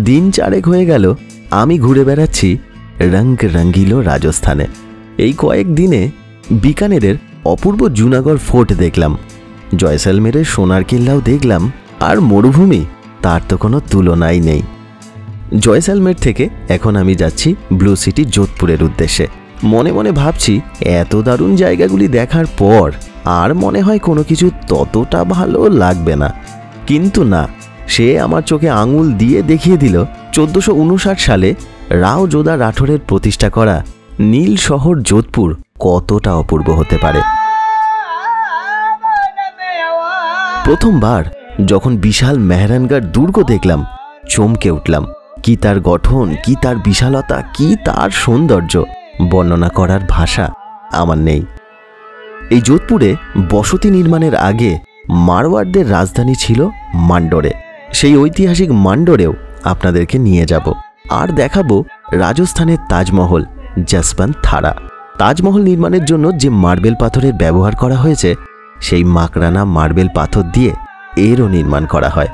দিন 4 হয়ে গেল আমি ঘুরে বেড়াচ্ছি রঙ রঙিলো রাজস্থানে। এই কয়েকদিনে বিকানেরের অপূর্ব জুনাগড় ফোর্ট দেখলাম, জয়সলমেরের সোনার কিল্লাও দেখলাম, আর মরুভূমি তার তো কোনো তুলনাই নেই। জয়সলমের থেকে এখন আমি যাচ্ছি ব্লু সিটি যোধপুরের উদ্দেশ্যে। মনে মনে ভাবছি এত দারুণ জায়গাগুলি দেখার পর আর মনে হয় কোনো কিছু ততটা ভালো লাগবে না, কিন্তু না, সে আমার চোখে আঙুল দিয়ে দেখিয়ে দিল 1459 সালে রাও যোধা রাঠোরের প্রতিষ্ঠা করা নীল শহর যোধপুর কতটা অপূর্ব হতে পারে। প্রথমবার যখন বিশাল মেহরানগড় দুর্গ দেখলাম চমকে উঠলাম। কি তার গঠন, কি তার বিশালতা, কি তার সৌন্দর্য, বর্ণনা করার ভাষা আমার নেই। এই যোধপুরে বসতি নির্মাণের আগে মারওয়াড়দের রাজধানী ছিল মান্ডোরে। সেই ঐতিহাসিক মান্ডোরেও আপনাদেরকে নিয়ে যাব আর দেখাবো রাজস্থানের তাজমহল যশবন্ত থারা। তাজমহল নির্মাণের জন্য যে মার্বেল পাথরের ব্যবহার করা হয়েছে সেই মাকরানা মার্বেল পাথর দিয়ে এরও নির্মাণ করা হয়।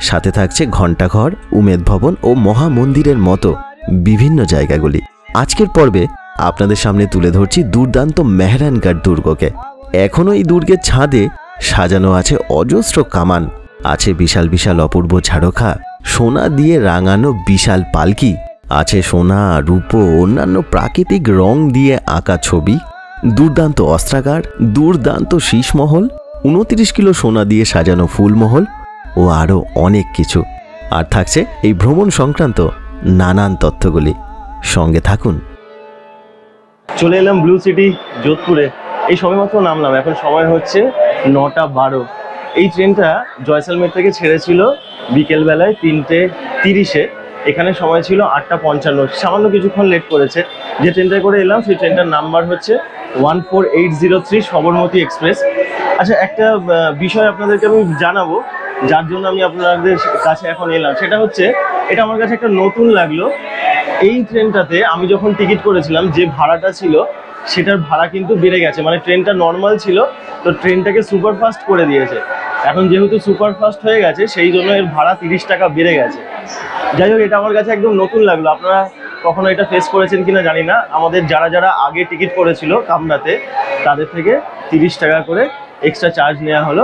সাথে থাকছে ঘণ্টাঘর, উমেদ ভবন ও মহামন্দিরের মতো বিভিন্ন জায়গাগুলি। আজকের পর্বে আপনাদের সামনে তুলে ধরছি দুর্দান্ত মেহরানগড় দুর্গকে। এখনও এই দুর্গের ছাদে সাজানো আছে অজস্র কামান, আছে বিশাল বিশাল অপূর্ব ঝাড়খা, সোনা দিয়ে রাঙানো বিশাল পালকি, আছে সোনা, রূপো, অন্যান্য প্রাকৃতিক রং দিয়ে আঁকা ছবি, দুর্দান্ত অস্ত্রাগার, দুর্দান্ত শীষমহল, 29 কিলো সোনা দিয়ে সাজানো ফুলমহল ও আরও অনেক কিছু। আর থাকছে এই ভ্রমণ সংক্রান্ত নানান তথ্যগুলি। সঙ্গে থাকুন। চলে এলাম ব্লু সিটি যোধপুরে। এই সবেমাত্র নামলাম, এখন সময় হচ্ছে 9:12। এই ট্রেনটা জয়সলমের থেকে ছেড়েছিল বিকেলবেলায় 3:30-এ। এখানে সময় ছিল 8:55, সামান্য কিছুক্ষণ লেট করেছে। যে ট্রেনটায় করে এলাম সেই ট্রেনটার নাম্বার হচ্ছে 14803 সবরমতী এক্সপ্রেস। আচ্ছা, একটা বিষয় আপনাদেরকে আমি জানাবো, যার জন্য আমি আপনাদের কাছে এখন এলাম, সেটা হচ্ছে এটা আমার কাছে একটা নতুন লাগলো। এই ট্রেনটাতে আমি যখন টিকিট করেছিলাম যে ভাড়াটা ছিল সেটার ভাড়া কিন্তু বেড়ে গেছে। মানে ট্রেনটা নর্মাল ছিল, তো ট্রেনটাকে সুপারফাস্ট করে দিয়েছে। এখন যেহেতু সুপারফাস্ট হয়ে গেছে সেই জন্য এর ভাড়া 30 টাকা বেড়ে গেছে। যাই হোক, এটা আমার কাছে একদম নতুন লাগলো। আপনারা কখনো এটা ফেস করেছেন কিনা জানি না। আমাদের যারা যারা আগে টিকিট করেছিল কামরাতে তাদের থেকে 30 টাকা করে এক্সট্রা চার্জ নেওয়া হলো,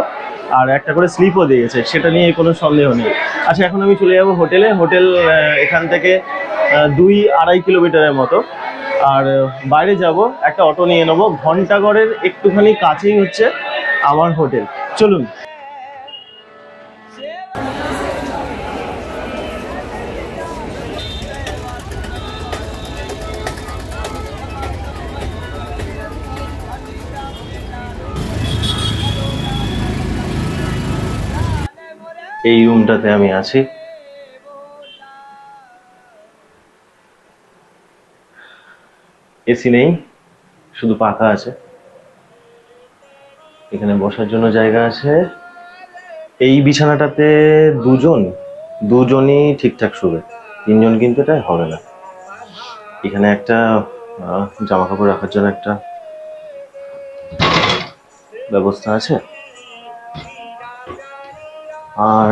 আর একটা করে স্লিপও দিয়েছে, সেটা নিয়ে কোনো সন্দেহ নেই। আচ্ছা, এখন আমি চলে যাবো হোটেলে। হোটেল এখান থেকে 2-2.5 কিলোমিটারের মতো। আর বাইরে যাব, একটা অটো নিয়ে নেবো। ঘণ্টাঘরের একটুখানি কাছেই হচ্ছে আমার হোটেল। চলুন। এই রুমটাতে আমি আছি। এসি নেই, শুধু পাখা আছে। এখানে বসার জন্য জায়গা আছে। এই বিছানাটাতে দুজনই ঠিকঠাক শুবে, 3 জন কিন্তু এটা হবে না। এখানে একটা জামা কাপড় রাখার জন্য একটা ব্যবস্থা আছে। আর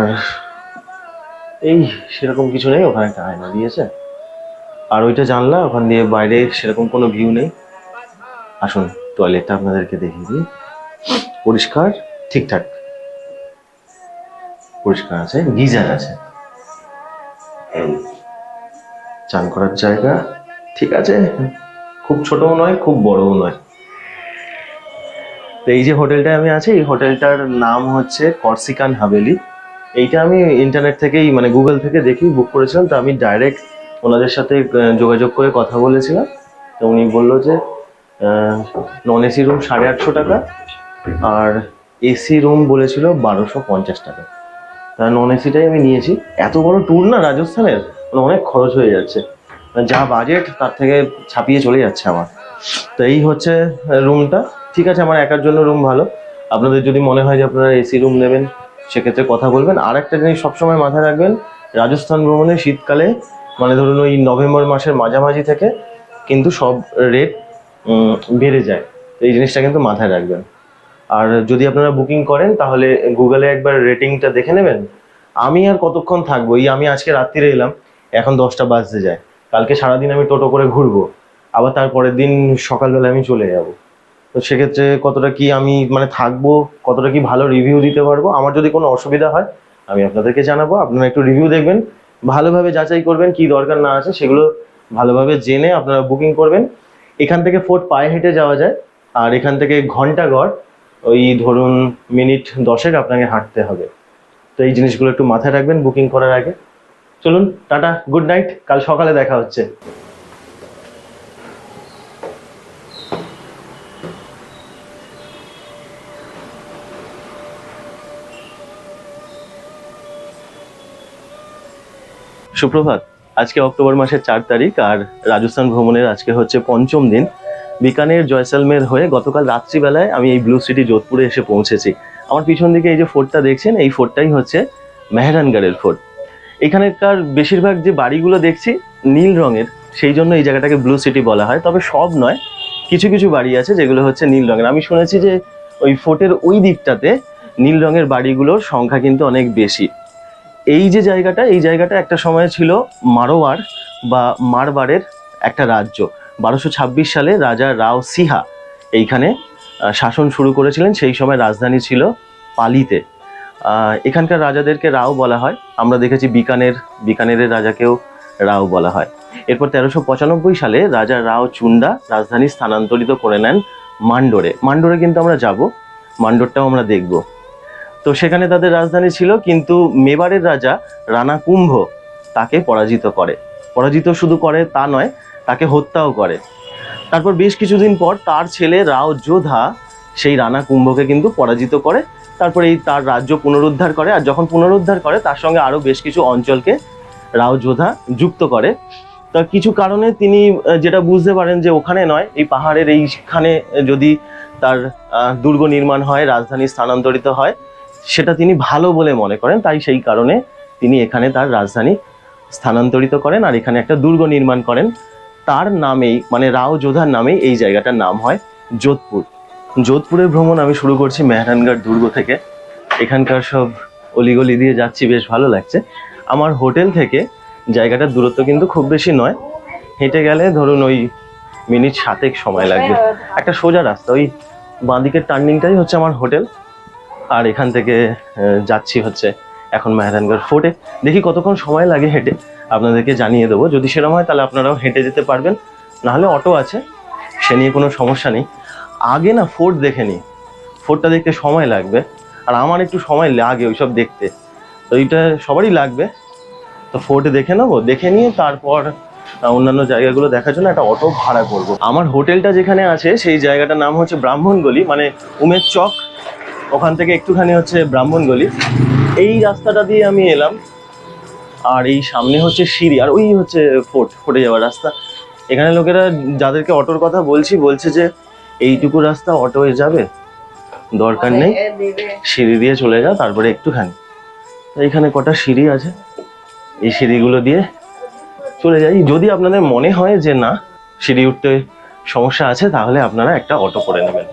এই সেরকম কিছু নেই। ওখানে একটা আয়না দিয়েছে, আর ওইটা জানলা, ওখান দিয়ে বাইরে সেরকম কোনো ভিউ নেই। আসুন টয়লেটটা আপনাদেরকে দেখিয়ে দিই। পরিষ্কার, ঠিকঠাক পরিষ্কার আছে, গিজার আছে, চান করার জায়গা ঠিক আছে, খুব ছোটও নয় খুব বড়ও নয়। তো এই যে হোটেলটায় আমি আছি, এই হোটেলটার নাম হচ্ছে কর্সিকান হাভেলি। এইটা আমি ইন্টারনেট থেকেই, মানে গুগল থেকে দেখেই বুক করেছিলাম। তো আমি ডাইরেক্ট ওনাদের সাথে যোগাযোগ করে কথা বলেছিলাম। তো উনি বললো যে নন এসি রুম 850 টাকা, আর এসি রুম বলেছিল 1250 টাকা। তা নন এসিটাই আমি নিয়েছি। এত বড় ট্যুর না রাজস্থানের, অনেক খরচ হয়ে যাচ্ছে, যা বাজেট তার থেকে ছাপিয়ে চলে যাচ্ছে আমার। তো এই হচ্ছে রুমটা। ঠিক আছে, আমার একার জন্য রুম ভালো। আপনাদের যদি মনে হয় যে আপনারা এসি রুম নেবেন সেক্ষেত্রে কথা বলবেন। আর একটা জিনিস সবসময় মাথায় রাখবেন, রাজস্থান ভ্রমণে শীতকালে, মানে ধরুন ওই নভেম্বর মাসের মাঝামাঝি থেকে কিন্তু সব রেট বেড়ে যায়। এই জিনিসটা কিন্তু মাথায় রাখবেন। আর যদি আপনারা বুকিং করেন তাহলে গুগলে একবার রেটিংটা দেখে নেবেন। আমি আর কতক্ষণ থাকবো? আমি আজকে রাত্রিরে এলাম, এখন 10টা বাজতে যায়। কালকে সারাদিন আমি টোটো করে ঘুরবো, আবার তারপরের দিন সকালবেলা আমি চলে যাব। তো সেক্ষেত্রে কতটা কি আমি মানে থাকবো, কতটা কি ভালো রিভিউ দিতে পারবো, আমার যদি কোনো অসুবিধা হয় আমি আপনাদেরকে জানাবো। আপনারা একটু রিভিউ দেখবেন, ভালোভাবে যাচাই করবেন কি দরকার না আছে সেগুলো ভালোভাবে জেনে আপনারা বুকিং করবেন। এখান থেকে ফোর্ট পায়ে হেঁটে যাওয়া যায়, আর এখান থেকে ঘন্টা গড় ওই ধরুন মিনিট 10 আপনাকে হাঁটতে হবে। তো এই জিনিসগুলো একটু মাথায় রাখবেন বুকিং করার আগে। চলুন, টাটা, গুড নাইট, কাল সকালে দেখা হচ্ছে। সুপ্রভাত। আজকে অক্টোবর মাসের 4 তারিখ, আর রাজস্থান ভ্রমণের আজকে হচ্ছে 5ম দিন। বিকানের জয়সালমের হয়ে গতকাল রাত্রিবেলায় আমি এই ব্লু সিটি যোধপুরে এসে পৌঁছেছি। আমার পিছন দিকে এই যে ফোর্টটা দেখছেন, এই ফোর্টটাই হচ্ছে মেহরানগড়ের ফোর্ট। এখানকার বেশিরভাগ যে বাড়িগুলো দেখছি নীল রঙের, সেই জন্য এই জায়গাটাকে ব্লু সিটি বলা হয়। তবে সব নয়, কিছু কিছু বাড়ি আছে যেগুলো হচ্ছে নীল রঙের। আমি শুনেছি যে ওই ফোর্টের ওই দিকটাতে নীল রঙের বাড়িগুলোর সংখ্যা কিন্তু অনেক বেশি। এই যে জায়গাটা, এই জায়গাটা একটা সময় ছিল মারোয়ার বা মারবারের একটা রাজ্য। 1226 সালে রাজা রাও সিহা এইখানে শাসন শুরু করেছিলেন। সেই সময় রাজধানী ছিল পালিতে। এখানকার রাজাদেরকে রাও বলা হয়। আমরা দেখেছি বিকানেরের রাজাকেও রাও বলা হয়। এরপর 1395 সালে রাজা রাও চুন্ডা রাজধানী স্থানান্তরিত করে নেন মান্ডোরে। মান্ডোরে কিন্তু আমরা যাব, মান্ডোরটাও আমরা দেখব। তো সেখানে তাদের রাজধানী ছিল, কিন্তু মেবারের রাজা রানা কুম্ভ তাকে পরাজিত শুধু করে তা নয়, তাকে হত্যাও করে। তারপর বেশ কিছুদিন পর তার ছেলে রাও যোধা সেই রানা কুম্ভকে কিন্তু পরাজিত করে। তারপরে এই তার রাজ্য পুনরুদ্ধার করে, আর যখন পুনরুদ্ধার করে তার সঙ্গে আরও বেশ কিছু অঞ্চলকে রাও যোধা যুক্ত করে। তা কিছু কারণে তিনি যেটা বুঝতে পারেন যে ওখানে নয়, এই পাহাড়ের এইখানে যদি তার দুর্গ নির্মাণ হয়, রাজধানী স্থানান্তরিত হয়, সেটা তিনি ভালো বলে মনে করেন। তাই সেই কারণে তিনি এখানে তার রাজধানী স্থানান্তরিত করেন আর এখানে একটা দুর্গ নির্মাণ করেন। তার নামেই, মানে রাও যোধার নামেই এই জায়গাটার নাম হয় যোধপুর। যোধপুরের ভ্রমণ আমি শুরু করছি মেহরানগড় দুর্গ থেকে। এখানকার সব অলিগলি দিয়ে যাচ্ছি, বেশ ভালো লাগছে। আমার হোটেল থেকে জায়গাটার দূরত্ব কিন্তু খুব বেশি নয়, হেঁটে গেলে ধরুন ওই মিনিট 7 সময় লাগবে। একটা সোজা রাস্তা, ওই বাঁদিকের টার্নিংটাই হচ্ছে আমার হোটেল। আর এখান থেকে যাচ্ছি হচ্ছে এখন মেহরানগড় ফোর্টে। দেখি কতক্ষণ সময় লাগে হেঁটে, আপনাদেরকে জানিয়ে দেবো। যদি সেরকম হয় তাহলে আপনারাও হেঁটে যেতে পারবেন, নাহলে অটো আছে, সে নিয়ে কোনো সমস্যা নেই। আগে না ফোর্ট দেখে নিই, ফোর্টটা দেখতে সময় লাগবে, আর আমার একটু সময় লাগে ওইসব দেখতে, তো এইটা সবারই লাগবে। তো ফোর্টে দেখে নেবো, দেখে নিয়ে তারপর অন্যান্য জায়গাগুলো দেখার জন্য একটা অটো ভাড়া করব। আমার হোটেলটা যেখানে আছে সেই জায়গাটার নাম হচ্ছে ব্রাহ্মণগলি, মানে উমের চক, ওখান থেকে একটুখানি হচ্ছে ব্রাহ্মণগলি। এই রাস্তাটা দিয়ে আমি এলাম, আর এই সামনে হচ্ছে সিঁড়ি, আর ওই হচ্ছে ফোর্টে যাওয়ার রাস্তা। এখানে লোকেরা যাদেরকে অটোর কথা বলছে যে এইটুকু রাস্তা অটোয় যাবে, দরকার নেই, সিঁড়ি দিয়ে চলে যাও, তারপরে একটুখানি। এইখানে কটা সিঁড়ি আছে, এই সিঁড়িগুলো দিয়ে চলে যাই। যদি আপনাদের মনে হয় যে না সিঁড়ি উঠতে সমস্যা আছে, তাহলে আপনারা একটা অটো করে নেবেন।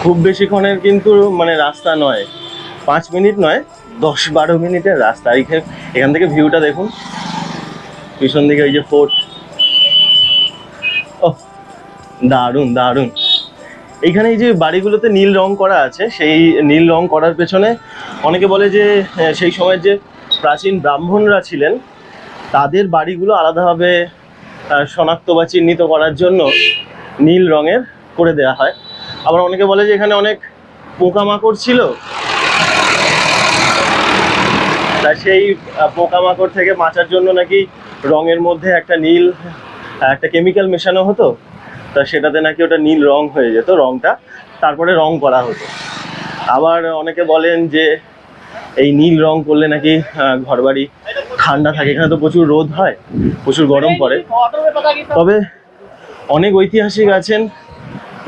খুব বেশিক্ষণের কিন্তু মানে রাস্তা নয়, 5 মিনিট নয়, 10-12 মিনিটের রাস্তা। এখান থেকে ভিউটা দেখুন, পিছন দিকে ওই যে ফোর্ট, ও দারুণ দারুণ। এইখানে এই যে বাড়িগুলোতে নীল রং করা আছে, সেই নীল রং করার পেছনে অনেকে বলে যে সেই সময় যে প্রাচীন ব্রাহ্মণরা ছিলেন তাদের বাড়িগুলো আলাদাভাবে শনাক্ত বা চিহ্নিত করার জন্য নীল রঙের করে দেওয়া হয়। আবার অনেকে বলে যে এখানে অনেক পোকামাকড় ছিল, তাই সেই পোকামাকড় থেকে বাঁচার জন্য নাকি রঙের মধ্যে একটা নীল একটা কেমিক্যাল মেশানো হতো, তা সেটাতে নাকি ওটা নীল রং হয়ে যেত রংটা, তারপরে রং করা হতো। আবার অনেকে বলেন যে এই নীল রং করলে নাকি ঘরবাড়ি ঠান্ডা থাকে, এখানে তো প্রচুর রোদ হয়, প্রচুর গরম পড়ে। তবে অনেক ঐতিহাসিক আছেন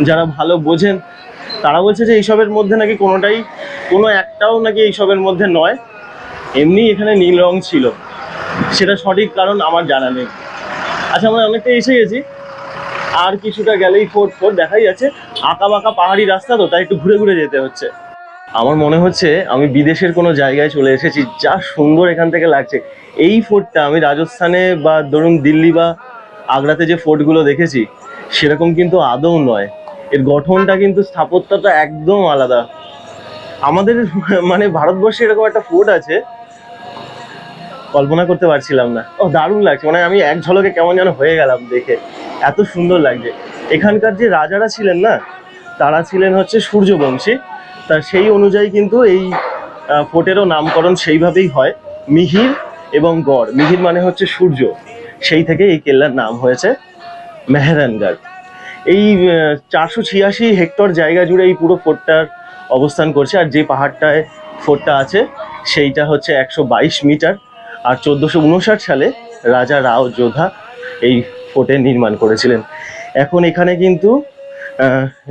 যারা ভালো বোঝেন, তারা বলছে যে এইসবের মধ্যে নাকি কোনো একটাও নাকি এইসবের মধ্যে নয়, এমনি এখানে নীল রং ছিল। সেটা সঠিক কারণ আমার জানা নেই। আচ্ছা, আমরা অনেকটা এসে গেছি, আর কিছুটা গেলেই ফোর্ট দেখাই যাচ্ছে। আঁকা বাঁকা পাহাড়ি রাস্তা তো, তাই একটু ঘুরে ঘুরে যেতে হচ্ছে। আমার মনে হচ্ছে আমি বিদেশের কোনো জায়গায় চলে এসেছি, যা সুন্দর এখান থেকে লাগছে। এই ফোর্টটা আমি রাজস্থানে বা ধরুন দিল্লি বা আগ্রাতে যে ফোর্টগুলো দেখেছি সেরকম কিন্তু আদৌ নয়। এর গঠনটা কিন্তু স্থাপত্যটা একদম আলাদা। আমাদের মানে ভারতবর্ষে এরকম একটা ফোর্ট আছে, কল্পনা করতে পারছিলাম না। ও দারুণ লাগছে, মানে আমি এক ঝলকে কেমন যেন হয়ে গেলাম দেখে, এত সুন্দর লাগছে। এখানকার যে রাজারা ছিলেন না, তারা ছিলেন হচ্ছে সূর্যবংশী। তা সেই অনুযায়ী কিন্তু এই ফোর্টেরও নামকরণ সেইভাবেই হয়, মিহির এবং গড়। মিহির মানে হচ্ছে সূর্য, সেই থেকে এই কেল্লার নাম হয়েছে মেহেরানগড়। এই 486 হেক্টর জায়গা জুড়ে এই পুরো ফোর্টটার অবস্থান করছে। আর যে পাহাড়টায় ফোর্টটা আছে সেইটা হচ্ছে 122 মিটার। আর 1459 সালে রাজা রাও যোধা এই ফোর্টের নির্মাণ করেছিলেন। এখন এখানে কিন্তু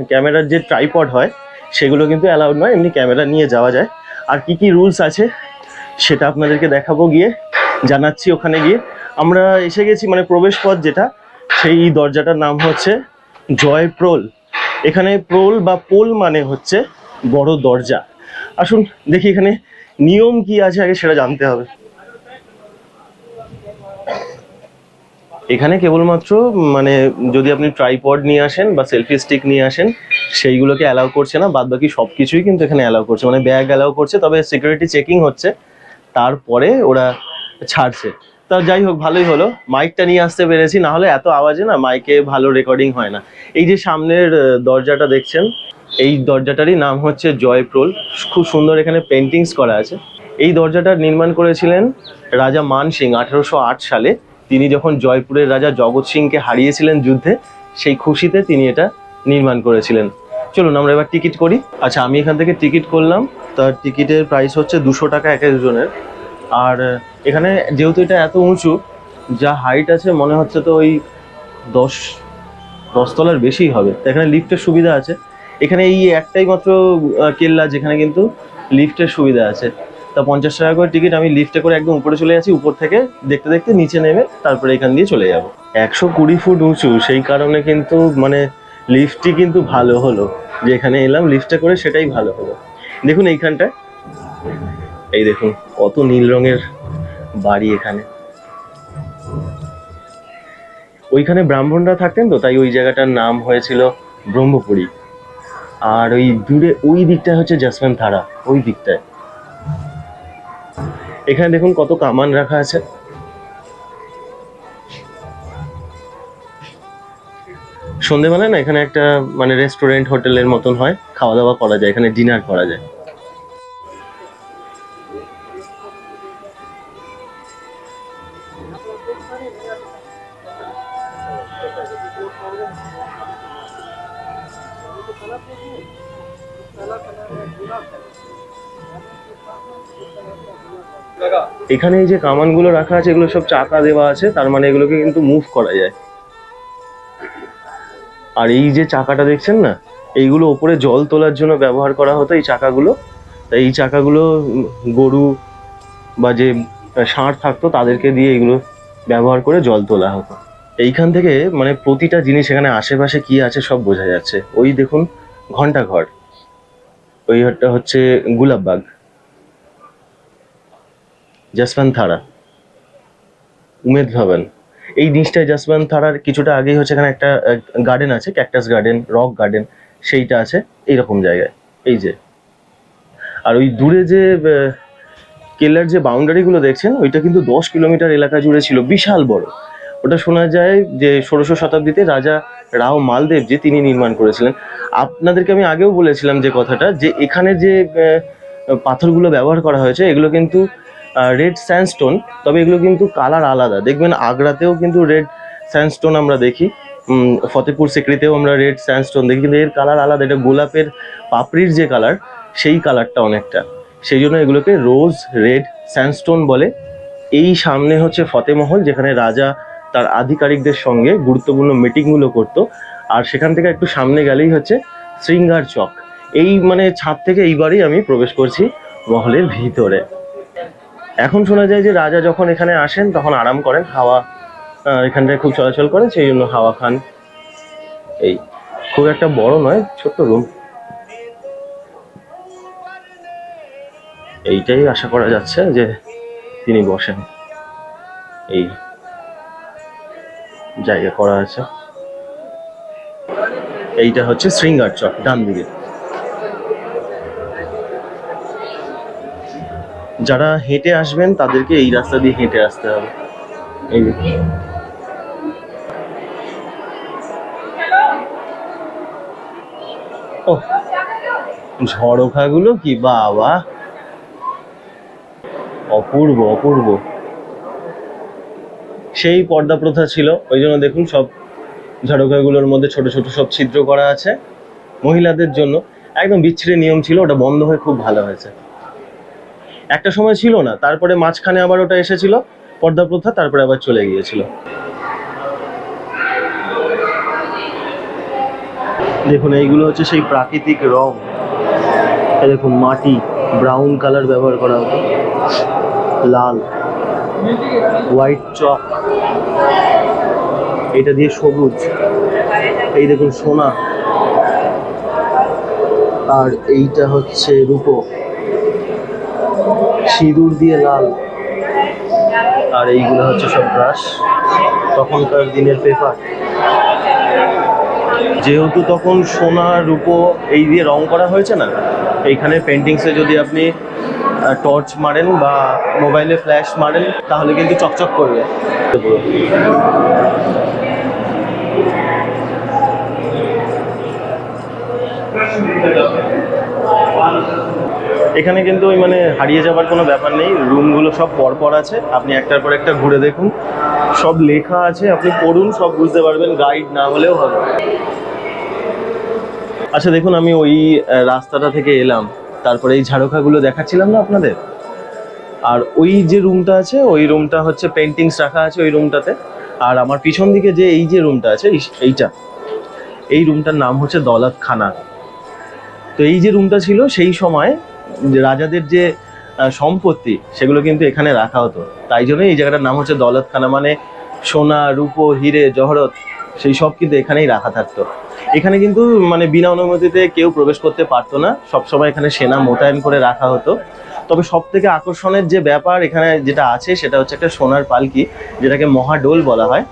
ক্যামেরার যে ট্রাইপড হয় সেগুলো কিন্তু অ্যালাউড নয়, এমনি ক্যামেরা নিয়ে যাওয়া যায়। আর কি কি রুলস আছে সেটা আপনাদেরকে দেখাবো গিয়ে, জানাচ্ছি ওখানে গিয়ে। আমরা এসে গেছি, মানে প্রবেশ পথ যেটা, সেই দরজাটার নাম হচ্ছে জয় প্রোল। এখানে প্রোল বা পোল মানে হচ্ছে বড় দরজা। আসুন দেখি এখানে নিয়ম কি আছে আগে সেটা জানতে হবে। এখানে কেবলমাত্র মানে যদি আপনি ট্রাইপড নিয়ে আসেন বা সেলফি স্টিক নিয়ে আসেন সেইগুলোকে অ্যালাউ করছে না, বাদ বাকি সব কিছুই কিন্তু এখানে অ্যালাউ করছে। মানে ব্যাগ অ্যালাউ করছে, তবে সিকিউরিটি চেকিং হচ্ছে, তারপরে ওরা ছাড়ছে। তা যাই হোক, ভালোই হলো মাইকটা নিয়ে আসতে পেরেছি, না হলে এত আওয়াজে না মাইকে ভালো রেকর্ডিং হয় না। এই যে সামনের দরজাটা দেখছেন, এই দরজাটারই নাম হচ্ছে জয় প্রোল। খুব সুন্দর এখানে পেন্টিংস করা আছে। এই দরজাটার নির্মাণ করেছিলেন রাজা মান সিং 1808 সালে। তিনি যখন জয়পুরের রাজা জগৎ সিংকে হারিয়েছিলেন যুদ্ধে, সেই খুশিতে তিনি এটা নির্মাণ করেছিলেন। চলুন আমরা এবার টিকিট করি। আচ্ছা, আমি এখান থেকে টিকিট করলাম। তার টিকিটের প্রাইস হচ্ছে 200 টাকা এক একজনের। আর এখানে যেহেতু এটা এত উঁচু, যা হাইট আছে মনে হচ্ছে তো ওই 10 তলার বেশিই হবে। এখানে লিফটের সুবিধা আছে। এখানে এই একটাই মাত্র কেল্লা যেখানে কিন্তু লিফটের সুবিধা আছে। তা 50 টাকা করে টিকিট। আমি লিফটে করে একদম উপরে চলে যাচ্ছি, উপর থেকে দেখতে দেখতে নিচে নেমে তারপরে এখান দিয়ে চলে যাব। 120 ফুট উঁচু, সেই কারণে কিন্তু মানে লিফটই কিন্তু ভালো হলো, যে এখানে এলাম লিফটে করে, সেটাই ভালো হলো। দেখুন এইখানটায়, এই দেখুন কত নীল রঙের বাড়ি এখানে। ওইখানে ব্রাহ্মণরা থাকতেন তো, তাই ওই জায়গাটার নাম হয়েছিল ব্রহ্মপুরী। আর ওই দূরে ওই দিকটায় হচ্ছে জসবন্ত থারা, ওই দিকটায়। এখানে দেখুন কত কামান রাখা আছে। সন্ধেবেলায় না এখানে একটা মানে রেস্টুরেন্ট হোটেলের মতন হয়, খাওয়া দাওয়া করা যায়, এখানে ডিনার করা যায়। এখানে এই যে কামানগুলো রাখা আছে, এগুলো সব চাকা দেওয়া আছে, তার মানে এগুলোকে কিন্তু মুভ করা যায়। আর এই যে চাকাটা দেখছেন না, এইগুলো ওপরে জল তোলার জন্য ব্যবহার করা হতো এই চাকাগুলো। তাই এই চাকাগুলো গরু বা যে ষাঁড় থাকতো তাদেরকে দিয়ে এগুলো ব্যবহার করে জল তোলা হতো। এইখান থেকে মানে প্রতিটা জিনিস এখানে আশেপাশে কি আছে সব বোঝা যাচ্ছে। ওই দেখুন ঘন্টাঘর, ওই ঘরটা হচ্ছে গুলাববাগ, জসবন্ত থারা, উমেদ ভবন। এই জিনিসটায় জসবন্ত থারার কিছুটা আগেই হচ্ছে এখানে একটা গার্ডেন আছে, ক্যাকটাস গার্ডেন, রক গার্ডেন, সেইটা আছে এইরকম জায়গায়, এই যে। আর ওই দূরে যে কেল্লার যে বাউন্ডারিগুলো দেখছেন, ওইটা কিন্তু 10 কিলোমিটার এলাকা জুড়ে ছিল, বিশাল বড়। ওটা শোনা যায় যে 1600 শতাব্দীতে রাজা রাও মালদেব যে তিনি নির্মাণ করেছিলেন। আপনাদেরকে আমি আগেও বলেছিলাম যে কথাটা, যে এখানে যে পাথরগুলো ব্যবহার করা হয়েছে এগুলো কিন্তু রেড স্যান্ডস্টোন, তবে এগুলো কিন্তু কালার আলাদা। দেখবেন আগ্রাতেও কিন্তু রেড স্যান্ডস্টোন আমরা দেখি, ফতেপুর সিক্রিতেও আমরা রেড স্যান্ডস্টোন দেখি, কিন্তু এর কালার আলাদা। এটা গোলাপের পাপড়ির যে কালার, সেই কালারটা অনেকটা, সেই জন্য এগুলোকে রোজ রেড স্যান্ডস্টোন বলে। এই সামনে হচ্ছে ফতেমহল, যেখানে রাজা তার আধিকারিকদের সঙ্গে গুরুত্বপূর্ণ মিটিংগুলো করতো। আর সেখান থেকে একটু সামনে গেলেই হচ্ছে শৃঙ্গার চক। এই মানে ছাদ থেকে এইবারই আমি প্রবেশ করছি মহলের ভিতরে। এখন শোনা যায় যে রাজা যখন এখানে আসেন তখন আরাম করেন, হাওয়া এখানটায় খুব চলাচল করে, সেই জন্য হাওয়া খান। এই খুব একটা বড় নয়, ছোট্ট রুম। এইটাই আশা করা যাচ্ছে যে তিনি বসেন। এই জায়গা করা আছে। এইটা হচ্ছে শৃঙ্গার চক, ডান দিকে। যারা হেঁটে আসবেন তাদেরকে এই রাস্তা দিয়ে হেঁটে আসতে হবে। এই ও ঝড়োখাগুলো কি বাবা, অপূর্ব অপূর্ব। সেই পর্দা প্রথা ছিল, ওই জন্য দেখুন সব ঝাড়খাগুলোর মধ্যে ছোট ছোট সব ছিদ্র করা আছে মহিলাদের জন্য। একদম বিচ্ছিরি নিয়ম ছিল, ওটা বন্ধ হয়ে খুব ভালো হয়েছে। একটা সময় ছিল না, তারপরে মাঝখানে আবার ওটা এসেছিল পর্দা প্রথা, তারপরে আবার চলে গিয়েছিল। দেখুন এইগুলো হচ্ছে সেই প্রাকৃতিক রং। দেখুন মাটি ব্রাউন কালার ব্যবহার করা হতো, লাল হোয়াইট চক, এটা দিয়ে সবুজ, এই দেখুন সোনা, আর এইটা হচ্ছে রূপো, সিঁদুর দিয়ে লাল, আর এইগুলো হচ্ছে সব ব্রাশ, তখনকার দিনের পেপার। যেহেতু তখন সোনা রূপো এই দিয়ে রং করা হয়েছে না, এইখানে পেন্টিংসে যদি আপনি টর্চ মারেন বা মোবাইলে ফ্ল্যাশ মারেন তাহলে কিন্তু চকচক করবে। এখানে কিন্তু ওই মানে হারিয়ে যাবার কোনো ব্যাপার নেই, রুমগুলো সব পরপর আছে, আপনি একটার পর একটা ঘুরে দেখুন, সব লেখা আছে, আপনি পড়ুন, সব বুঝতে পারবেন, গাইড না হলেও হবে। আচ্ছা দেখুন, আমি ওই রাস্তাটা থেকে এলাম, তারপরে এই ঝাড়খাগুলো দেখাচ্ছিলাম না আপনাদের, আর ওই যে রুমটা আছে ওই রুমটা হচ্ছে পেন্টিংস রাখা আছে ওই রুমটাতে। আর আমার পিছন দিকে যে এই যে রুমটা আছে এইটা, এই রুমটার নাম হচ্ছে দৌলতখানা। তো এই যে রুমটা ছিল সেই সময় রাজাদের যে সম্পত্তি সেগুলো কিন্তু এখানে রাখা হতো, তাই জন্য এই জায়গাটার নাম হচ্ছে দৌলতখানা। মানে সোনা রূপো হিরে জহরত সেই সব কিন্তু এখানেই রাখা থাকতো। এখানে কিন্তু মানে বিনা অনুমতিতে কেউ প্রবেশ করতে পারতো না, সবসময় এখানে সেনা মোতায়েন করে রাখা হতো। তবে সব থেকে আকর্ষণের যে ব্যাপার এখানে যেটা আছে সেটা হচ্ছে একটা সোনার পালকি, যেটাকে মহাডোল বলা হয়।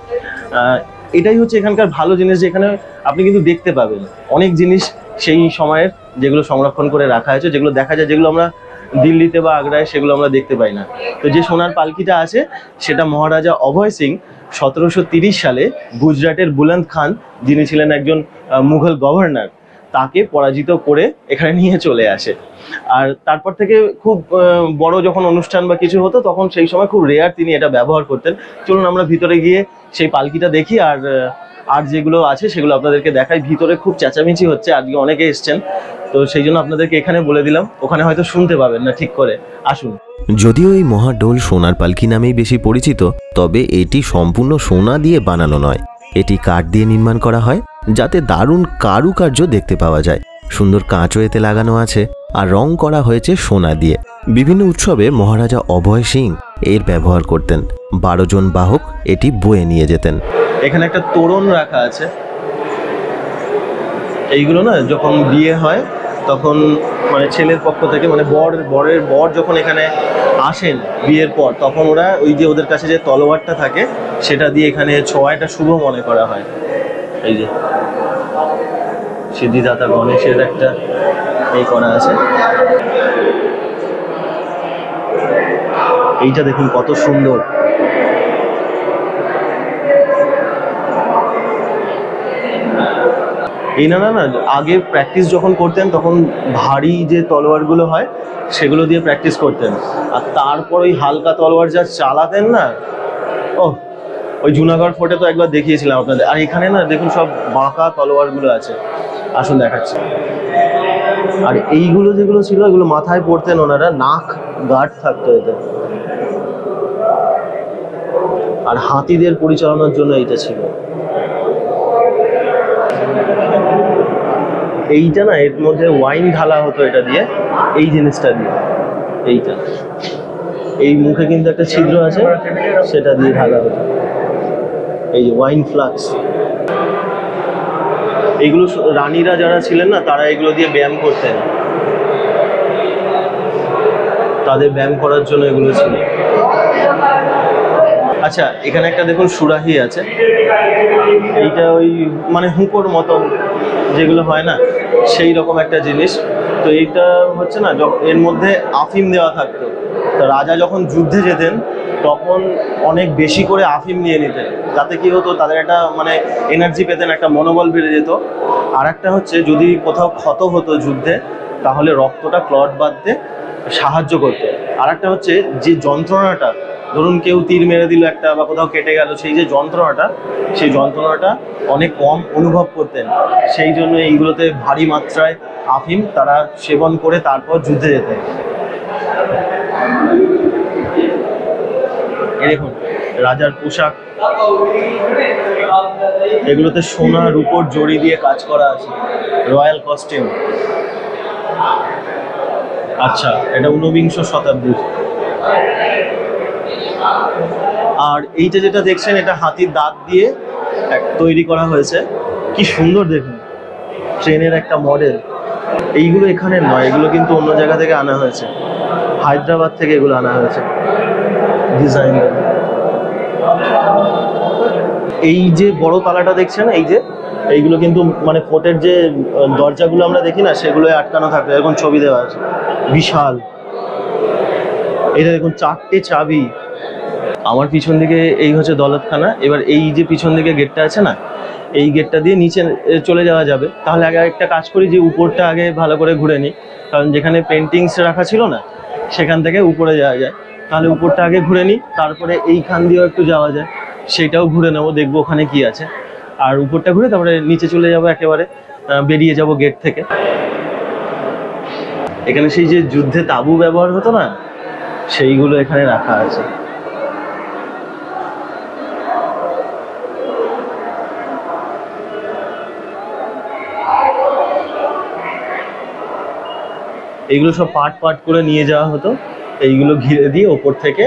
এটাই হচ্ছে এখানকার ভালো জিনিস, যে এখানে আপনি কিন্তু দেখতে পাবেন অনেক জিনিস সেই সময়ের, যেগুলো সংরক্ষণ করে রাখা হয়েছে, যেগুলো দেখা যায়, যেগুলো আমরা দিল্লিতে বা আগ্রায় সেগুলো আমরা দেখতে পাই না। তো যে সোনার পালকিটা আছে সেটা মহারাজা অভয় সিং 1730 সালে গুজরাটের বুলন্দ খান, যিনি ছিলেন একজন মুঘল গভর্নর, তাকে পরাজিত করে এখানে নিয়ে চলে আসে। আর তারপর থেকে খুব বড় যখন অনুষ্ঠান বা কিছু হতো তখন সেই সময় খুব রেয়ার তিনি এটা ব্যবহার করতেন। চলুন আমরা ভিতরে গিয়ে সেই পালকিটা দেখি, আর যেগুলো আছে সেগুলো আপনাদেরকে দেখাই। ভিতরে খুব চেঁচামেচি হচ্ছে, আজকে অনেকে এসছেন, তো সেই জন্য আপনাদেরকে এখানে বলে দিলাম, ওখানে হয়তো শুনতে পাবেন না ঠিক করে। আসুন। যদিও এই মহাডোল সোনার পালকি নামেই বেশি পরিচিত, তবে এটি সম্পূর্ণ সোনা দিয়ে বানানো নয়, এটি কাঠ দিয়ে নির্মাণ করা হয়, যাতে দারুণ কারুকার্য দেখতে পাওয়া যায়। সুন্দর কাঁচও এতে লাগানো আছে, আর রং করা হয়েছে সোনা দিয়ে। বিভিন্ন উৎসবে মহারাজা অভয় সিং এর ব্যবহার করতেন। 12 জন বাহক এটি বয়ে নিয়ে যেতেন। এখানে একটা তোরণ রাখা আছে, এইগুলো না যখন বিয়ে হয় তখন মানে ছেলের পক্ষ থেকে, মানে বর যখন এখানে আসেন বিয়ের পর, তখন ওরা ওই যে ওদের কাছে যে তলোয়ারটা থাকে সেটা দিয়ে এখানে ছোঁয়াটা শুভ মনে করা হয়। এই যে সিদ্ধিদাতা গণেশের একটা এই করা আছে, এইটা দেখুন কত সুন্দর। এই না আগে প্র্যাকটিস যখন করতেন তখন ভারী যে তলোয়ারগুলো হয় সেগুলো দিয়ে প্র্যাকটিস করতেন, আর তারপর ওই হালকা তলোয়ার যা চালাতেন না, ওই জুনাগড় ফোর্টে তো একবার দেখিয়েছিলাম আপনাদের। আর এখানে না দেখুন সব বাঁকা তলোয়ারগুলো আছে, আসুন দেখাচ্ছি। আর এইগুলো যেগুলো ছিল এগুলো মাথায় পরতেন ওনারা, নাক গার্ড থাকতো এতে, আর হাতিদের পরিচালনার জন্য এইটা ছিল। এইটা না এর মধ্যে ওয়াইন ঢালা হতো এটা দিয়ে, এই জিনিসটা দিয়ে, এইটা এই মুখে কিন্তু একটা ছিদ্র আছে, সেটা দিয়ে ঢালা হতো, এই যে ওয়াইন ফ্লাক্স। এইগুলো রানীরা যারা ছিলেন না তারা এগুলো দিয়ে ব্যায়াম করতেন। তাদের ব্যায়াম করার জন্য এগুলো ছিল। আচ্ছা, এখানে একটা দেখুন সুরাহি আছে, এইটা ওই মানে হুঁকোর মতন যেগুলো হয় না, সেই রকম একটা জিনিস। তো এইটা হচ্ছে না, এর মধ্যে আফিম দেওয়া থাকতো। তো রাজা যখন যুদ্ধে যেতেন তখন অনেক বেশি করে আফিম নিয়ে নিতেন, যাতে কি হতো তাদের একটা মানে এনার্জি পেতেন, একটা মনোবল বেড়ে যেত। আর একটা হচ্ছে যদি কোথাও ক্ষত হতো যুদ্ধে, তাহলে রক্তটা ক্লট বাঁধতে সাহায্য করতো। আর একটা হচ্ছে যে যন্ত্রণাটা, ধরুন কেউ তীর মেরে দিল একটা বা কোথাও কেটে গেল, সেই যে যন্ত্রণাটা, সেই যন্ত্রণাটা অনেক কম অনুভব করতেন। সেই জন্য এইগুলোতে ভারী মাত্রায় আফিম তারা সেবন করে তারপর যুদ্ধে যেতেন। দেখুন রাজার পোশাক, এগুলোতে সোনা রূপোর জড়ি দিয়ে কাজ করা আছে, রয়্যাল কস্টিউম। আচ্ছা, এটা ঊনবিংশ শতাব্দীর। আর এইটা যেটা দেখছেন, এটা হাতির দাঁত দিয়ে তৈরি করা হয়েছে, কি সুন্দর দেখুন, ট্রেনের একটা মডেল। এইগুলো এখানে নয়, এগুলো কিন্তু অন্য জায়গা থেকে আনা হয়েছে, হায়দ্রাবাদ থেকে এগুলো আনা হয়েছে ডিজাইন। এই যে বড় তালাটা দেখছেন, এই যে এইগুলো কিন্তু মানে ফোর্টের যে দরজাগুলো আমরা দেখি না, সেগুলো আটকানো থাকতো, এরকম ছবি দেওয়া আছে, বিশাল। এটা দেখুন 4টে চাবি। আমার পিছন দিকে এই হচ্ছে দৌলতখানা। এবার এই যে পিছন দিকে গেটটা আছে না, এই গেটটা দিয়ে নিচে চলে যাওয়া যাবে। তাহলে আগে একটা কাজ করি, যে উপরটা আগে ভালো করে ঘুরে নিই, কারণ যেখানে পেন্টিংস রাখা ছিল না সেখান থেকে উপরে যাওয়া যায়। তাহলে উপরটা আগে ঘুরে নিই, তারপরে এইখান দিয়েও একটু যাওয়া যায়, সেইটাও ঘুরে নেবো, দেখবো ওখানে কি আছে। আর উপরটা ঘুরে তারপরে নিচে চলে যাবো, একেবারে বেরিয়ে যাব গেট থেকে। এখানে সেই যে যুদ্ধে তাঁবু ব্যবহার হতো না, সেইগুলো এখানে রাখা আছে। এইগুলো সব পার্ট পার্ট করে নিয়ে যাওয়া হতো, এইগুলো ঘিরে দিয়ে ওপর থেকে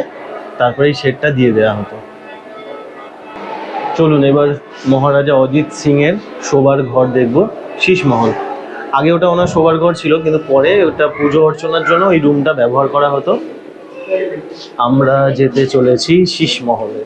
তারপরে এই শেডটা দিয়ে দেওয়া হতো। চলুন এবার মহারাজা অজিত সিং এর শোবার ঘর দেখবো, শীষমহল। আগে ওটা ওনার শোবার ঘর ছিল, কিন্তু পরে ওটা পুজো অর্চনার জন্য এই রুমটা ব্যবহার করা হতো। আমরা যেতে চলেছি শীষমহলে।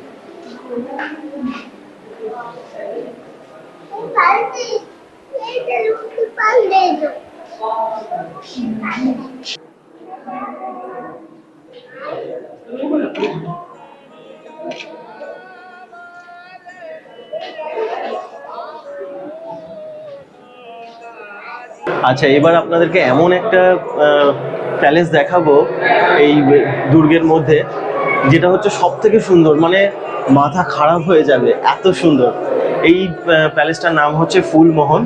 আচ্ছা, এবার আপনাদেরকে এমন একটা প্যালেস দেখাবো এই দুর্গের মধ্যে, যেটা হচ্ছে সব থেকে সুন্দর, মানে মাথা খারাপ হয়ে যাবে এত সুন্দর। এই প্যালেসটার নাম হচ্ছে ফুলমহল।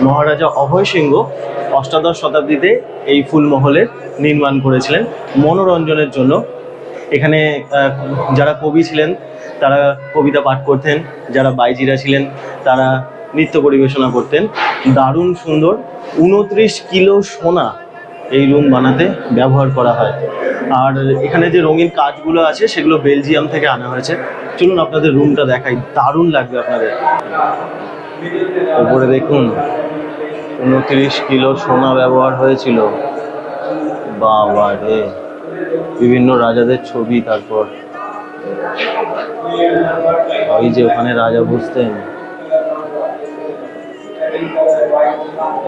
মহারাজা অভয় সিংহ অষ্টাদশ শতাব্দীতে এই ফুলমহলের নির্মাণ করেছিলেন মনোরঞ্জনের জন্য। এখানে যারা কবি ছিলেন তারা কবিতা পাঠ করতেন, যারা বাইজিরা ছিলেন তারা নৃত্য পরিবেশনা করতেন। দারুণ সুন্দর। 29 কিলো সোনা এই রুম বানাতে ব্যবহার করা হয়। আর এখানে যে রঙিন কাজগুলো আছে সেগুলো বেলজিয়াম থেকে আনা হয়েছে। চলুন আপনাদের রুমটা দেখাই, দারুণ লাগবে আপনাদের। ওপরে দেখুন 29 কিলো সোনা ব্যবহার হয়েছিল। বাবা রে, বিভিন্ন রাজাদের ছবি। তারপর ওই যে ওখানে রাজা বসতেন,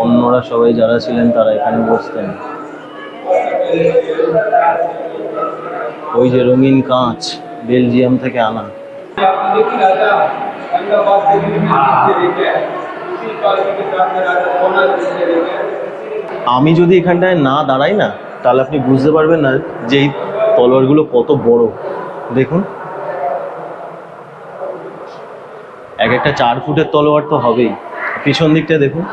অন্যরা সবাই যারা ছিলেন তারা এখানে বসতেন। ওই যে রঙিন কাঁচ বেলজিয়াম থেকে আনা। আমি যদি এখানটায় না দাঁড়াই না, তাহলে আপনি বুঝতে পারবেন না যে এই তলোয়ারগুলো কত বড়। দেখুন, এক একটা 4 ফুটের তলোয়ার তো হবেই। পিছন দিকটা দেখুন,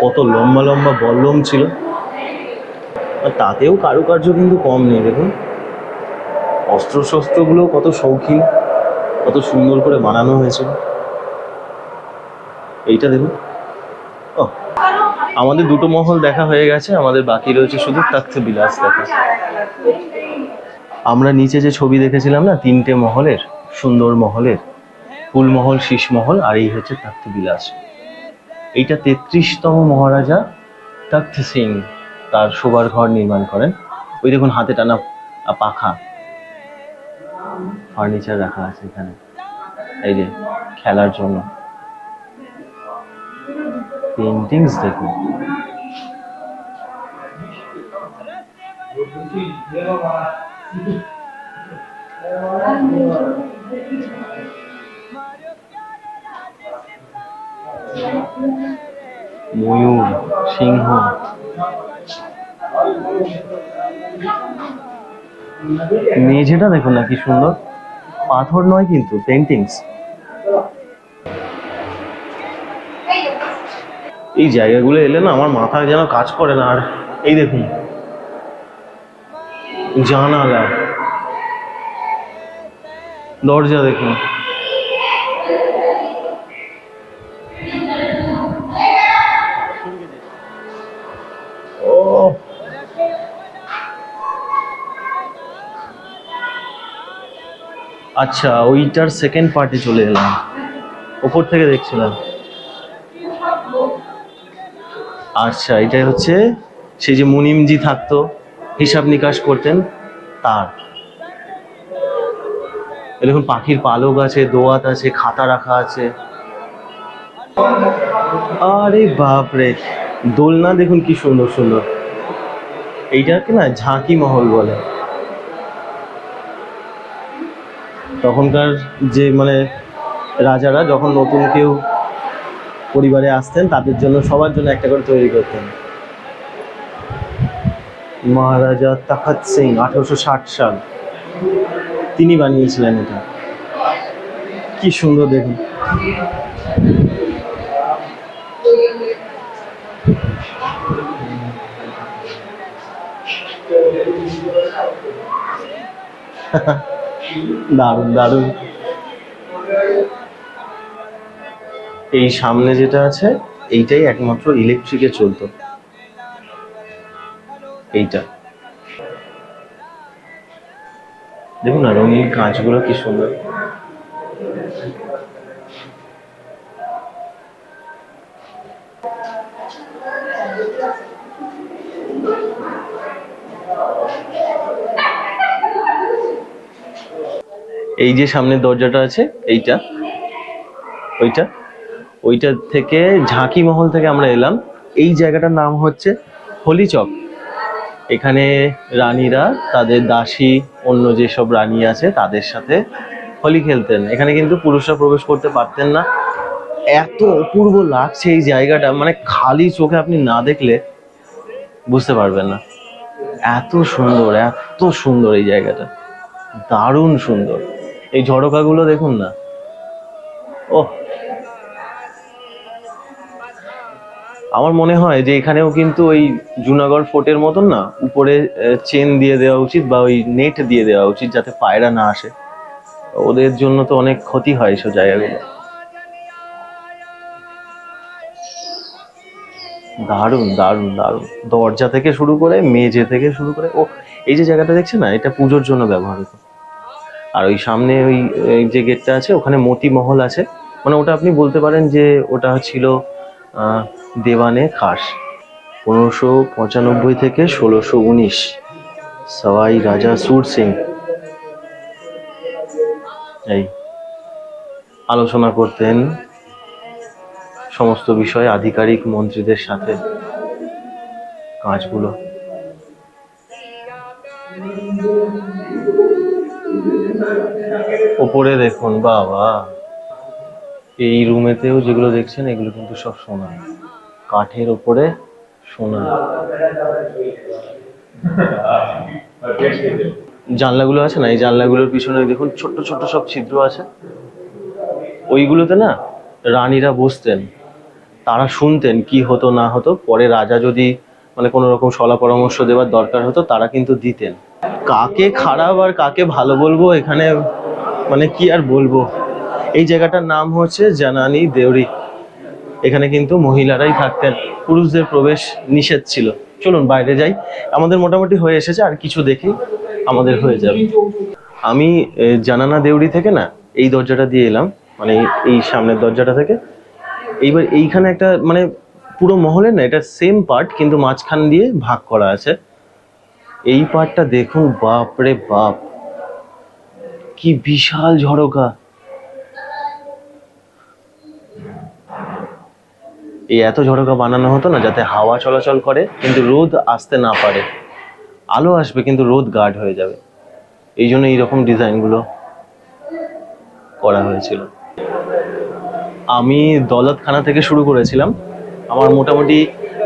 কত লম্বা লম্বা বল্লম ছিল। আর তাতেও কারুকার্য কিন্তু কম নেই। দেখুন অস্ত্রশস্ত্রগুলো কত শৌখিন, কত সুন্দর করে বানানো হয়েছে। এইটা দেখুন। ও, আমাদের দুটো মহল দেখা হয়ে গেছে, আমাদের বাকি রয়েছে শুধু তখ্ত বিলাস দেখা। আমরা নিচে যে ছবি দেখেছিলাম না 3টে মহলের, সুন্দর মহলের, ফুলমহল, শীষমহল, আর এই হচ্ছে তখ্ত বিলাস। এইটা 33তম মহারাজা তখ্ত সিং তার শোবার ঘর নির্মাণ করেন। ওই দেখুন হাতে টানা পাখা, ফার্নিচার রাখা আছে এখানে, এই যে খেলার জন্য। পেন্টিংস দেখুন, ময়ূর, সিংহ, মেঝেটা দেখুন না কি সুন্দর, পাথর নয় কিন্তু পেন্টিংস। এই জায়গাগুলো এলে না আমার মাথা যেন কাজ করে না। আর এই দেখুন জানালা, দরজা দেখুন, ও আচ্ছা, ওইটার সেকেন্ড পার্টে চলে এলাম, ওপর থেকে দেখছিলাম। আচ্ছা, এটাই হচ্ছে সেই যে মুনিমজি থাকতো, হিসাব নিকাশ করতেন, তার দেখুন পাখির পালক আছে, দোয়াত আছে, খাতা রাখা আছে। আরে বাপরে, দোলনা দেখুন কি সুন্দর সুন্দর। এইটাকে না ঝাঁকি মহল বলে। তখনকার যে মানে রাজারা যখন নতুন কেউ পরিবারে আসতেন তাদের জন্য, সবার জন্য একটা করে তৈরি করতেন। মহারাজা তখত সিং 1860 সাল তিনি বানিয়েছিলেন এটা। কি সুন্দর দেখুন। দারুণ দারুণ। এই সামনে যেটা আছে এইটাই একমাত্র ইলেকট্রিকে চলতো, এইটা দেখুন না, রঙিন কাঁচগুলো কি সুন্দর। এই যে সামনের দরজাটা আছে এইটা, ওইটা থেকে ঝাঁকি মহল থেকে আমরা এলাম। এই জায়গাটার নাম হচ্ছে হলিচক। এখানে রানীরা তাদের দাসী, অন্য যেসব রানী আছে তাদের সাথে হোলি খেলতেন। এখানে কিন্তু পুরুষরা প্রবেশ করতে পারতেন না। এত অপূর্ব লাগছে এই জায়গাটা, মানে খালি চোখে আপনি না দেখলে বুঝতে পারবেন না। এত সুন্দর, এত সুন্দর এই জায়গাটা, দারুণ সুন্দর। এই ঝরকাগুলো দেখুন না, ও আমার মনে হয় যে এখানেও কিন্তু ওই জুনাগড় ফোর্টের মতন না, উপরে চেন দিয়ে দেওয়া উচিত বা ওই নেট দিয়ে দেওয়া উচিত যাতে পায়রা না আসে। ওদের জন্য তো অনেক ক্ষতি হয় এসব জায়গাগুলো। দারুণ দারুণ দারুণ, দরজা থেকে শুরু করে, মেঝে থেকে শুরু করে। ও এই যে জায়গাটা দেখছেন না, এটা পুজোর জন্য ব্যবহার হতো। আর ওই সামনে ওই যে গেটটা আছে ওখানে মতি মহল আছে, মানে ওটা আপনি বলতে পারেন যে ওটা ছিল দেওয়ানে খাস। 1595 থেকে 1619 সওয়াই রাজা সুর সিং এই আলোচনা করতেন সমস্ত বিষয়ে আধিকারিক মন্ত্রীদের সাথে। কাঁচগুলো ওপরে দেখুন, বাবা এই রুমেতেও যেগুলো দেখছেন এগুলো কিন্তু সব সোনা, কাঠের ওপরে সোনা। জানলাগুলো আছে না, এই জানলাগুলোর পিছনে দেখুন ছোট্ট ছোট্ট সব ছিদ্র আছে। ওইগুলোতে না রানীরা বসতেন, তারা শুনতেন কি হতো না হতো। পরে রাজা যদি মানে কোনো রকম সলা পরামর্শ দেওয়ার দরকার হতো তারা কিন্তু দিতেন। কাকে খারাপ আর কাকে ভালো বলবো এখানে, মানে কি আর বলবো। এই জায়গাটার নাম হচ্ছে জানানি দেউরি। এখানে কিন্তু মহিলারাই থাকতেন, পুরুষদের প্রবেশ নিষেধ ছিল। চলুন বাইরে যাই, আমাদের মোটামুটি হয়ে এসেছে, আর কিছু দেখি আমাদের হয়ে যাবে। আমি জানানা দেউরি থেকে না এই দরজাটা দিয়ে এলাম। মানে এই সামনের দরজাটা থেকে। এইবার এইখানে একটা মানে পুরো মহলের না এটা সেম পার্ট, কিন্তু মাঝখান দিয়ে ভাগ করা আছে। এই পার্টটা দেখুন, বাপ রে বাপ, কি বিশাল ঝরকা। এই এত ঝরকা বানানো হতো না যাতে হাওয়া চলাচল করে কিন্তু রোদ আসতে না পারে। আলো আসবে কিন্তু রোদ গার্ড হয়ে যাবে, এই জন্য এইরকম ডিজাইনগুলো করা হয়েছিল। আমি দৌলতখানা থেকে শুরু করেছিলাম, আমার মোটামুটি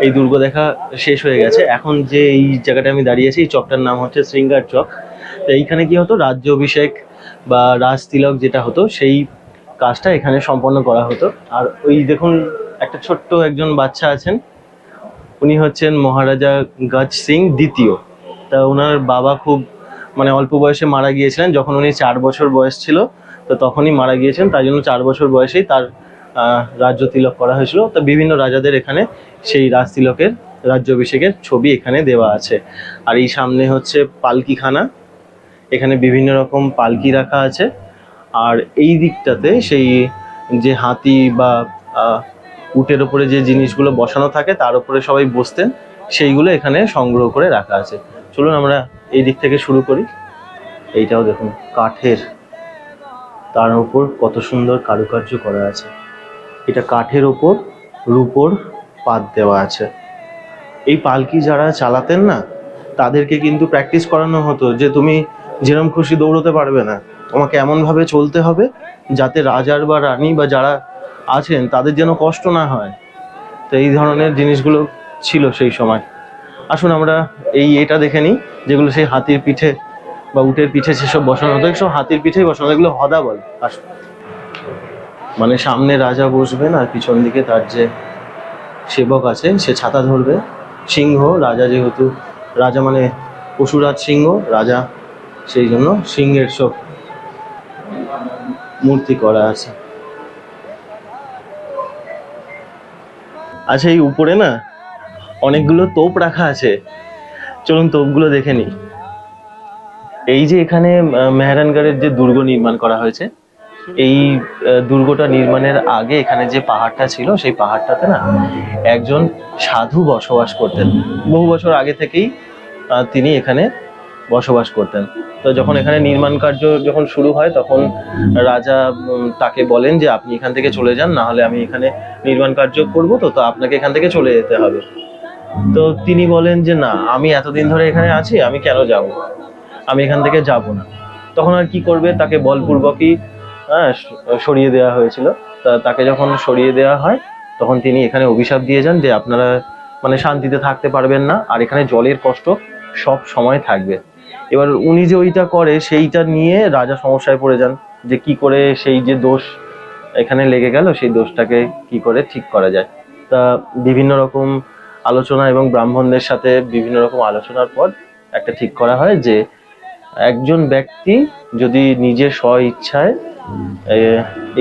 এই দুর্গ দেখা শেষ হয়ে গেছে। এখন যে এই জায়গাটা আমি দাঁড়িয়েছি, এই চকটার নাম হচ্ছে শৃঙ্গার চক। তো এইখানে কি হতো, রাজ্য অভিষেক বা রাজ তিলক যেটা হতো সেই কাজটা এখানে সম্পন্ন করা হতো। আর ওই দেখুন একটা ছোট্ট একজন বাচ্চা আছেন, উনি হচ্ছেন মহারাজা গজ সিং দ্বিতীয়। তা ওনার বাবা খুব মানে অল্প বয়সে মারা গিয়েছিলেন, যখন উনি 4 বছর বয়স ছিল তো তখনই মারা গিয়েছেন, তাই জন্য 4 বছর বয়সেই তার রাজ্য তিলক করা হয়েছিল। তো বিভিন্ন রাজাদের এখানে সেই রাজ তিলকের রাজ্যাভিষেকের ছবি এখানে দেওয়া আছে। আর এই সামনে হচ্ছে পালকিখানা, এখানে বিভিন্ন রকম পালকি রাখা আছে। আর এই দিকটাতে সেই যে হাতি বা উটের ওপরে যে জিনিসগুলো বসানো থাকে তার উপরে সবাই বসতেন, সেইগুলো এখানে সংগ্রহ করে রাখা আছে। চলুন আমরা এই দিক থেকে শুরু করি। এইটাও দেখুন কাঠের, তার উপর কত সুন্দর কারুকার্য করা আছে। এটা কাঠের ওপর রূপোর পাত দেওয়া আছে। এই পালকি যারা চালাতেন না তাদেরকে কিন্তু প্র্যাকটিস করানো হতো যে তুমি যেরকম খুশি দৌড়তে পারবে না, তোমাকে এমনভাবে চলতে হবে যাতে রাজার বা রানী বা যারা আছেন তাদের যেন কষ্ট না হয়। তো এই ধরনের জিনিসগুলো ছিল সেই সময়। আসুন আমরা এটা দেখে নিই, যেগুলো সেই হাতির পিঠে বা উটের পিঠে সেসব বসানো হতো, সব হাতির পিঠেই বসানো, এগুলো হদা বলে। আসুন, মানে সামনে রাজা বসবেন আর পিছন দিকে তার যে সেবক আছে সে ছাতা ধরবে। সিংহ, রাজা যেহেতু রাজা মানে পশুরাজ সিংহ রাজা, সেই জন্য সিংহের সব মূর্তি করা আছে। আচ্ছা, এই উপরে না অনেকগুলো তোপ রাখা আছে, চলুন তোপগুলো দেখে নিই। এই যে এখানে মেহরানগড়ের যে দুর্গ নির্মাণ করা হয়েছে, এই দুর্গটা নির্মাণের আগে এখানে যে পাহাড়টা ছিল সেই পাহাড়টাতে না একজন সাধু বসবাস করতেন। বহু বছর আগে থেকেই তিনি এখানে বসবাস করতেন। তো যখন এখানে নির্মাণ কার্য যখন শুরু হয় তখন রাজা তাকে বলেন যে আপনি এখান থেকে চলে যান, না হলে আমি এখানে নির্মাণ কার্য করবো, তো আপনাকে এখান থেকে চলে যেতে হবে। তো তিনি বলেন যে না, আমি এতদিন ধরে এখানে আছি, আমি কেন যাব, আমি এখান থেকে যাব না। তখন আর কি করবে, তাকে বলপূর্বকই সরিয়ে দেওয়া হয়েছিল। তাকে যখন সরিয়ে দেওয়া হয় তখন তিনি এখানে অভিশাপ দিয়ে যান যে আপনারা মানে শান্তিতে থাকতে পারবেন না, আর এখানে জলের কষ্ট সব সময় থাকবে। এবার উনি যে ওইটা করে সেইটা নিয়ে রাজা সমস্যায় পড়ে যান যে কি করে সেই যে দোষ এখানে লেগে গেল সেই দোষটাকে কি করে ঠিক করা যায়। তা বিভিন্ন রকম আলোচনা এবং ব্রাহ্মণদের সাথে বিভিন্ন রকম আলোচনার পর একটা ঠিক করা হয় যে একজন ব্যক্তি যদি নিজের স্ব ইচ্ছায়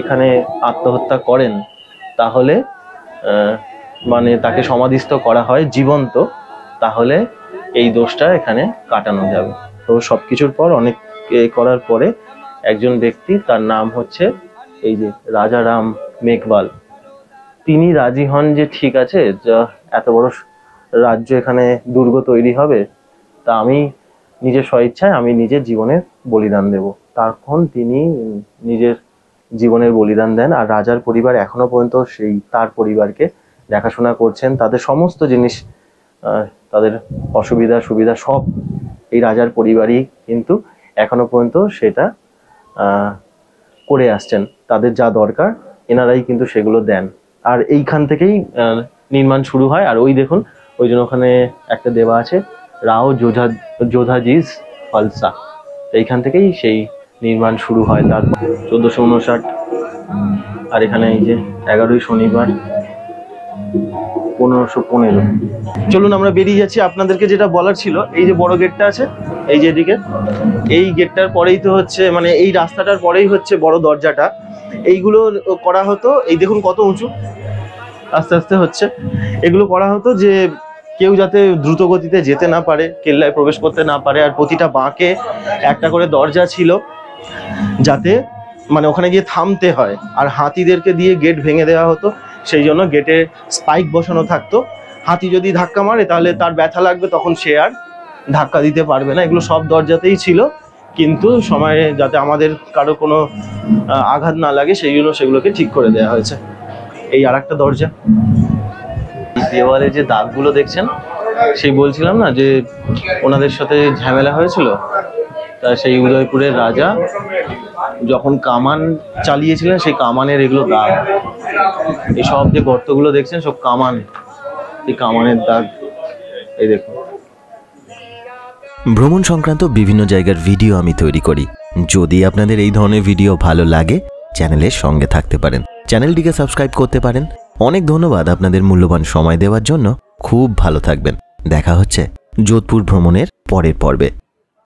এখানে আত্মহত্যা করেন তাহলে মানে তাকে সমাধিস্থ করা হয় জীবন্ত, তাহলে এই দোষটা এখানে কাটানো যাবে। তো সবকিছুর পর অনেক করার পরে একজন ব্যক্তি, তার নাম হচ্ছে এই যে রাজা রাম মেঘবাল, তিনি রাজি হন যে ঠিক আছে, যা এত বড় রাজ্য এখানে দুর্গ তৈরি হবে, তা আমি নিজের স্বইচ্ছায় আমি নিজের জীবনের বলিদান দেব। তখন তিনি নিজের জীবনের বলিদান দেন। আর রাজার পরিবার এখনো পর্যন্ত সেই তার পরিবারকে দেখাশোনা করছেন, তাদের সমস্ত জিনিস, তাদের অসুবিধা সুবিধা সব এই রাজার পরিবারই কিন্তু এখনো পর্যন্ত সেটা করে আসছেন। তাদের যা দরকার এনারাই কিন্তু সেগুলো দেন। আর এইখান থেকেই নির্মাণ শুরু হয়। আর ওই দেখুন ওই জন্য ওখানে একটা দেওয়া আছে রাও যোধাজিজ ফালসা, এইখান থেকেই সেই নির্মাণ শুরু হয়। তারপর 1459, আর এখানে এই যে 11ই শনিবার 1515। চলুন আমরা বেরিয়ে যাচ্ছি। আপনাদেরকে যেটা বলার ছিল, এই যে বড় গেটটা আছে এই যে এদিকে, এই গেটটার পরেই তো হচ্ছে মানে এই রাস্তাটার পরেই হচ্ছে বড় দরজাটা। এইগুলো করা হতো, এই দেখুন কত উঁচু, আস্তে আস্তে হচ্ছে। এগুলো করা হতো যে কেউ যাতে দ্রুত গতিতে যেতে না পারে, কেল্লায় প্রবেশ করতে না পারে। আর প্রতিটা বাঁকে একটা করে দরজা ছিল যাতে মানে ওখানে গিয়ে থামতে হয়, আর হাতিদেরকে দিয়ে গেট ভেঙে দেওয়া হতো। সেই জন্য গেটে স্পাইক বসানো থাকতো, হাতি যদি ধাক্কা মারে তাহলে তার ব্যথা লাগবে, তখন সে আর ধাক্কা দিতে পারবে না। এগুলো সব দরজাতেই ছিল, কিন্তু সময়ে যাতে আমাদের কারো কোনো আঘাত না লাগে সেই জন্য সেগুলোকে ঠিক করে দেওয়া হয়েছে। এই আর একটা দরজা, দেওয়ালে যে দাগগুলো দেখছেন, সেই বলছিলাম না যে ওনাদের সাথে ঝামেলা হয়েছিল, তা সেই উদয়পুরের রাজা যখন কামান চালিয়েছিলেন সেই কামানের এগুলো দাগ। এই সব যে গর্তগুলো দেখছেন সব কামান, এই কামানের দাগ। এই দেখুন, ভ্রমণ সংক্রান্ত বিভিন্ন জায়গার ভিডিও আমি তৈরি করি। যদি আপনাদের এই ধরনের ভিডিও ভালো লাগে, চ্যানেলের সঙ্গে থাকতে পারেন, চ্যানেলটিকে সাবস্ক্রাইব করতে পারেন। অনেক ধন্যবাদ আপনাদের মূল্যবান সময় দেওয়ার জন্য। খুব ভালো থাকবেন। দেখা হচ্ছে যোধপুর ভ্রমণের পরের পর্বে।